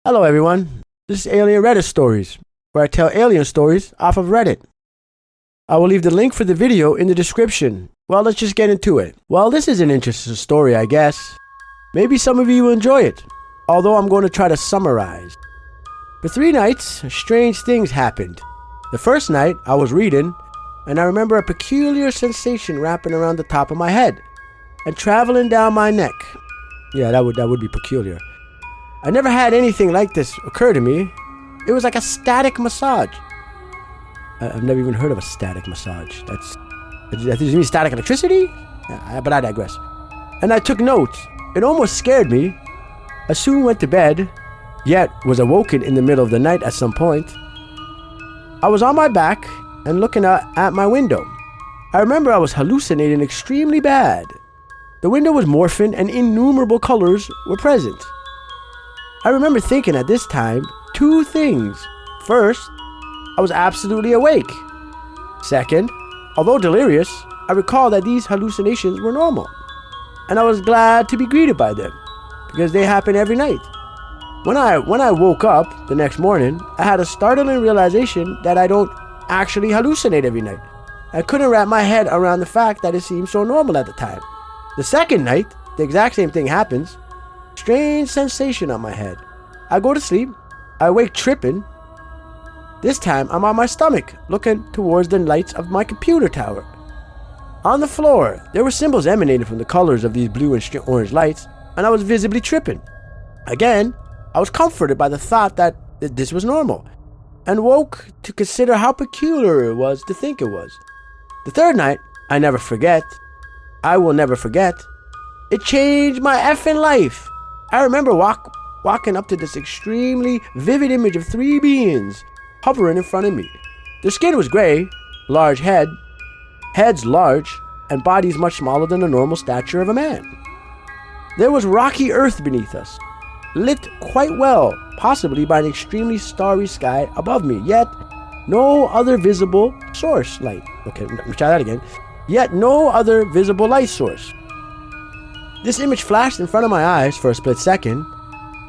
Hello everyone, this is Alien Reddit Stories, where I tell alien stories off of Reddit. I will leave the link for the video in the description. Well, let's just get into it. Well, this is an interesting story, I guess. Maybe some of you will enjoy it, although I'm going to try to summarize. For 3 nights, strange things happened. The first night, I was reading, and I remember a peculiar sensation wrapping around the top of my head and traveling down my neck. Yeah, that would be peculiar. I never had anything like this occur to me. It was like a static massage. I've never even heard of a static massage. Does it mean static electricity? But I digress. And I took notes. It almost scared me. I soon went to bed, yet was awoken in the middle of the night at some point. I was on my back and looking out at my window. I remember I was hallucinating extremely bad. The window was morphing and innumerable colors were present. I remember thinking at this time 2 things. First, I was absolutely awake. Second, although delirious, I recall that these hallucinations were normal, and I was glad to be greeted by them, because they happen every night. When I woke up the next morning, I had a startling realization that I don't actually hallucinate every night. I couldn't wrap my head around the fact that it seemed so normal at the time. The second night, the exact same thing happens. Strange sensation on my head. I go to sleep. I wake tripping. This time I'm on my stomach, looking towards the lights of my computer tower. On the floor, there were symbols emanating from the colors of these blue and orange lights, and I was visibly tripping. Again, I was comforted by the thought that this was normal, and woke to consider how peculiar it was to think it was. The third night, I will never forget. It changed my effing life. I remember walking up to this extremely vivid image of 3 beings hovering in front of me. Their skin was gray, large heads large, and bodies much smaller than the normal stature of a man. There was rocky earth beneath us, lit quite well, possibly by an extremely starry sky above me, yet no other visible source light. Okay, let me try that again. Yet no other visible light source. This image flashed in front of my eyes for a split second,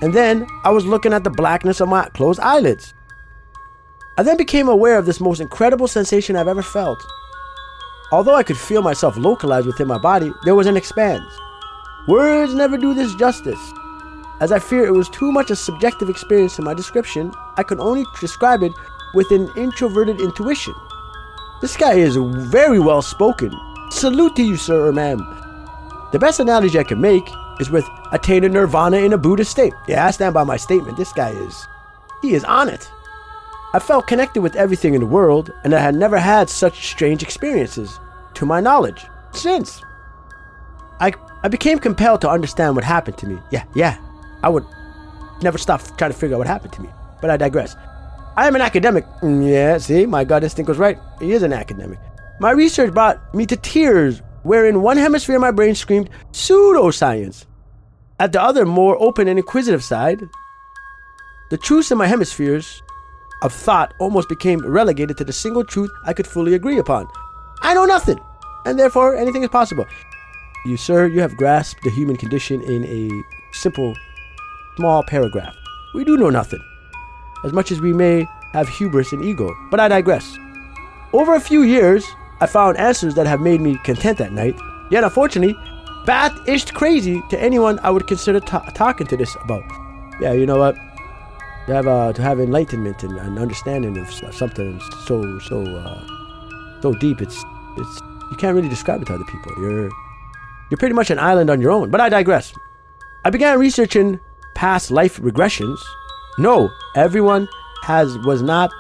and then I was looking at the blackness of my closed eyelids. I then became aware of this most incredible sensation I've ever felt. Although I could feel myself localized within my body, there was an expanse. Words never do this justice. As I fear it was too much a subjective experience in my description, I could only describe it with an introverted intuition. This guy is very well spoken. Salute to you, sir or ma'am. The best analogy I can make is with attaining nirvana in a Buddhist state. Yeah, I stand by my statement. This guy is on it. I felt connected with everything in the world, and I had never had such strange experiences, to my knowledge, since. I became compelled to understand what happened to me. Yeah, I would never stop trying to figure out what happened to me, but I digress. I am an academic. Yeah, see, my gut instinct was right. He is an academic. My research brought me to tears, wherein one hemisphere of my brain screamed pseudoscience. At the other, more open and inquisitive side, the truths in my hemispheres of thought almost became relegated to the single truth I could fully agree upon. I know nothing, and therefore anything is possible. You, sir, you have grasped the human condition in a simple, small paragraph. We do know nothing, as much as we may have hubris and ego, but I digress. Over a few years, I found answers that have made me content at night, yet unfortunately, bat-ish crazy to anyone I would consider talking to this about. Yeah, you know what? To have enlightenment and understanding of something so deep, it's you can't really describe it to other people. You're pretty much an island on your own. But I digress. I began researching past life regressions. No, everyone was not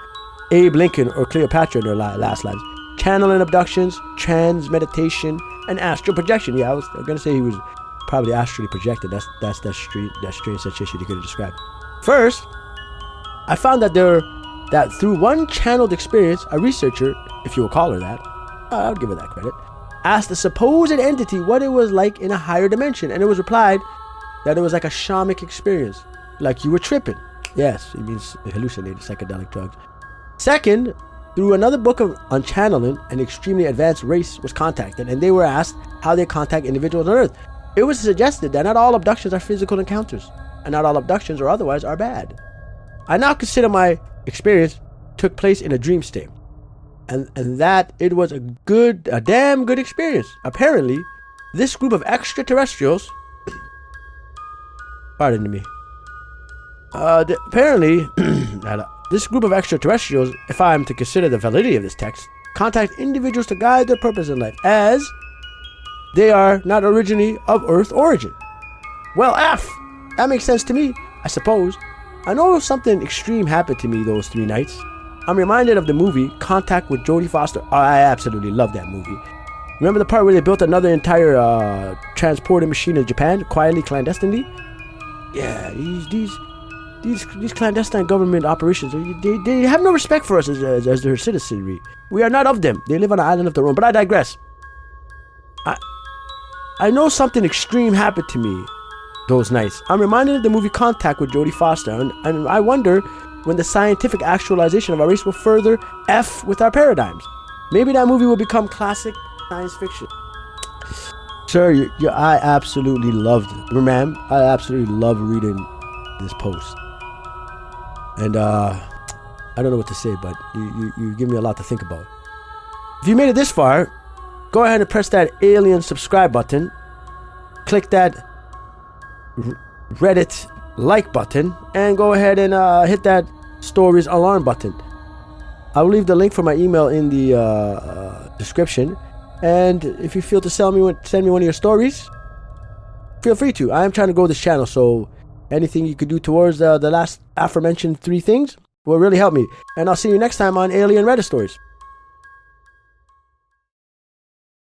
Abe Lincoln or Cleopatra in their last lives. Channeling abductions, trance meditation, and astral projection. Yeah, I was gonna say he was probably astrally projected. That's that strange sensation you could describe. First, I found that through one channeled experience, a researcher, if you will call her that, I would give her that credit, asked the supposed entity what it was like in a higher dimension, and it was replied that it was like a shamanic experience, like you were tripping. Yes, it means hallucinating, psychedelic drugs. Second, through another book on channeling, an extremely advanced race was contacted, and they were asked how they contact individuals on Earth. It was suggested that not all abductions are physical encounters. and not all abductions or otherwise are bad. I now consider my experience took place in a dream state, and that it was a damn good experience. Apparently, this group of extraterrestrials, pardon me, apparently, this group of extraterrestrials, if I am to consider the validity of this text, contact individuals to guide their purpose in life, as they are not originally of Earth origin. Well, that makes sense to me, I suppose. I know something extreme happened to me those 3 nights. I'm reminded of the movie Contact with Jodie Foster. Oh, I absolutely love that movie. Remember the part where they built another entire transporting machine in Japan, quietly, clandestinely? Yeah, these clandestine government operations, they have no respect for us as their citizenry. We are not of them. They live on an island of their own. But I digress. I know something extreme happened to me those nights. I'm reminded of the movie Contact with Jodie Foster, and I wonder when the scientific actualization of our race will further F with our paradigms. Maybe that movie will become classic science fiction. Sir, I absolutely loved it. Ma'am, I absolutely love reading this post. And I don't know what to say, but you give me a lot to think about. If you made it this far, go ahead and press that alien subscribe button. Click that Reddit like button, and go ahead and hit that stories alarm button. I will leave the link for my email in the description, and if you feel to send me one of your stories, feel free to. I am trying to grow this channel, so anything you could do towards the last aforementioned 3 things will really help me. And I'll see you next time on Alien Reddit Stories.